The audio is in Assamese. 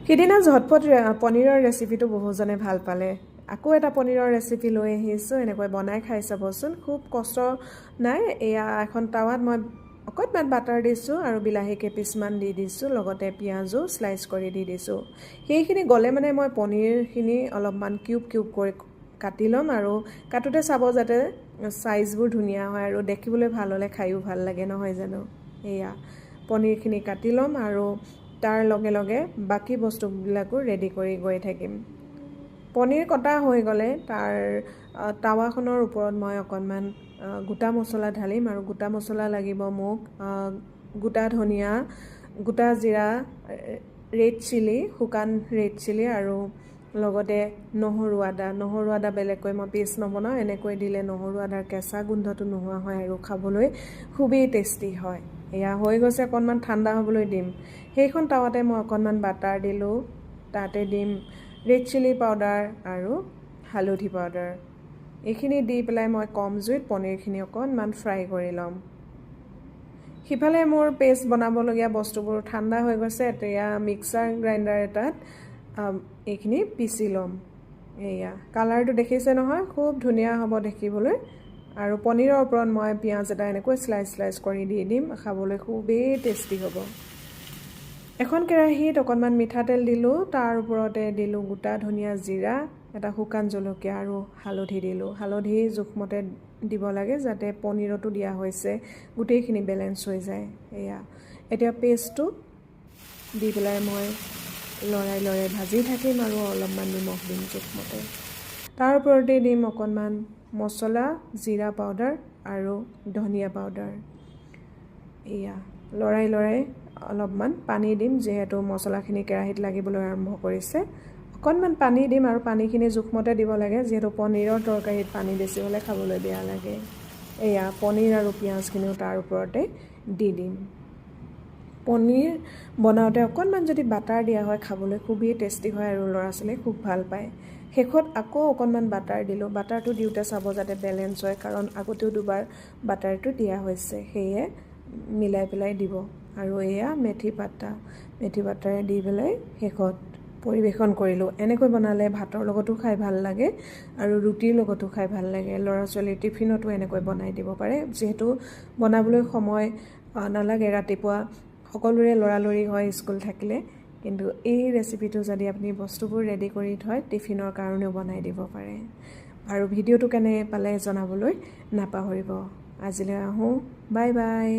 সিদিনা ঝটপট পনীৰৰ ৰেচিপিটো বহুজনে ভাল পালে। আকৌ এটা পনীৰৰ ৰেচিপি লৈ আহিছোঁ, এনেকৈ বনাই খাই চাবচোন। খুব কষ্ট নাই। এয়া এখন টাৱাত মই অকণমান বাটাৰ দিছোঁ আৰু বিলাহী কেইপিচমান দি দিছোঁ, লগতে পিঁয়াজো স্লাইচ কৰি দি দিছোঁ। সেইখিনি গ'লে মানে মই পনীৰখিনি অলপমান কিউব কিউব কৰি কাটি ল'ম আৰু কাটোতে চাব যাতে চাইজবোৰ ধুনীয়া হয় আৰু দেখিবলৈ ভাল হ'লে খায়ো ভাল লাগে, নহয় জানো? এয়া পনীৰখিনি কাটি ল'ম আৰু তাৰ লগে লগে বাকী বস্তুবিলাকো ৰেডি কৰি গৈ থাকিম। পনীৰ কটা হৈ গ'লে তাৰ টাৱাখনৰ ওপৰত মই অকণমান গোটা মছলা ঢালিম আৰু গোটা মছলা লাগিব মোক গোটা ধনিয়া, গোটা জিৰা, ৰেড চিলি, শুকান ৰেড চিলি আৰু লগতে নহৰু আদা বেলেগকৈ মই পেষ্ট নবনাওঁ। এনেকৈ দিলে নহৰু আদাৰ কেঁচা গোন্ধটো নোহোৱা হয় আৰু খাবলৈ খুবেই টেষ্টি হয়। এয়া হৈ গৈছে, অকণমান ঠাণ্ডা হ'বলৈ দিম। সেইখন টাৱাতে মই অকণমান বাটাৰ দিলোঁ, তাতে দিম ৰেড চিলি পাউডাৰ আৰু হালধি পাউডাৰ। এইখিনি দি পেলাই মই কম জুইত পনীৰখিনি অকণমান ফ্ৰাই কৰি ল'ম। সিফালে মোৰ পেষ্ট বনাবলগীয়া বস্তুবোৰ ঠাণ্ডা হৈ গৈছে। এতিয়া মিক্সাৰ গ্ৰাইণ্ডাৰ এটাত এইখিনি পিচি ল'ম। এয়া কালাৰটো দেখিছে নহয়, খুব ধুনীয়া হ'ব দেখিবলৈ। আৰু পনীৰৰ ওপৰত মই পিঁয়াজ এটা এনেকৈ স্লাইচ কৰি দি দিম, খাবলৈ খুবেই টেষ্টি হ'ব। এখন কেৰাহীত অকণমান মিঠাতেল দিলোঁ, তাৰ ওপৰতে দিলোঁ গোটা ধনিয়া, জিৰা, এটা শুকান জলকীয়া আৰু হালধি দিলোঁ। হালধি জোখমতে দিব লাগে যাতে পনীৰতো দিয়া হৈছে গোটেইখিনি বেলেঞ্চ হৈ যায়। এয়া এতিয়া পেষ্টটো দি পেলাই মই লৰাই ভাজি থাকিম আৰু অলপমান নিমখ দিম জোখমতে। তাৰ ওপৰতে দিম অকণমান মছলা, জিৰা পাউডাৰ আৰু ধনিয়া পাউডাৰ। এয়া লৰাই অলপমান পানী দিম, যিহেতু মছলাখিনি কেৰাহীত লাগিবলৈ আৰম্ভ কৰিছে। অকণমান পানী দিম আৰু পানীখিনি জোখমতে দিব লাগে, যিহেতু পনীৰৰ তৰকাৰীত পানী বেছি হ'লে খাবলৈ বেয়া লাগে। এয়া পনীৰ আৰু পিঁয়াজখিনিও তাৰ ওপৰতে দি দিম। পনীৰ বনাওঁতে অকণমান যদি বাটাৰ দিয়া হয় খাবলৈ খুবেই টেষ্টি হয় আৰু ল'ৰা ছোৱালীয়ে খুব ভাল পায়। শেষত আকৌ অকণমান বাটাৰ দিলোঁ। বাটাৰটো দিওঁতে চাব যাতে বেলেঞ্চ হয়, কাৰণ আগতেও দুবাৰ বাটাৰটো দিয়া হৈছে, সেয়ে মিলাই পেলাই দিব। আৰু এয়া মেথি পাতাৰে দি পেলাই শেষত পৰিৱেশন কৰিলোঁ। এনেকৈ বনালে ভাতৰ লগতো খাই ভাল লাগে আৰু ৰুটিৰ লগতো খাই ভাল লাগে। ল'ৰা ছোৱালীৰ টিফিনতো এনেকৈ বনাই দিব পাৰে, যিহেতু বনাবলৈ সময় নালাগে। ৰাতিপুৱা সকলোৰে লৰালৰি হয় স্কুল থাকিলে, কিন্তু এই ৰেচিপিটো যদি আপুনি বস্তুবোৰ ৰেডি কৰি থয় টিফিনৰ কাৰণেও বনাই দিব পাৰে। আৰু ভিডিঅ'টো কেনে পালে জনাবলৈ নাপাহৰিব। আজিলৈ আহোঁ, বাই বাই।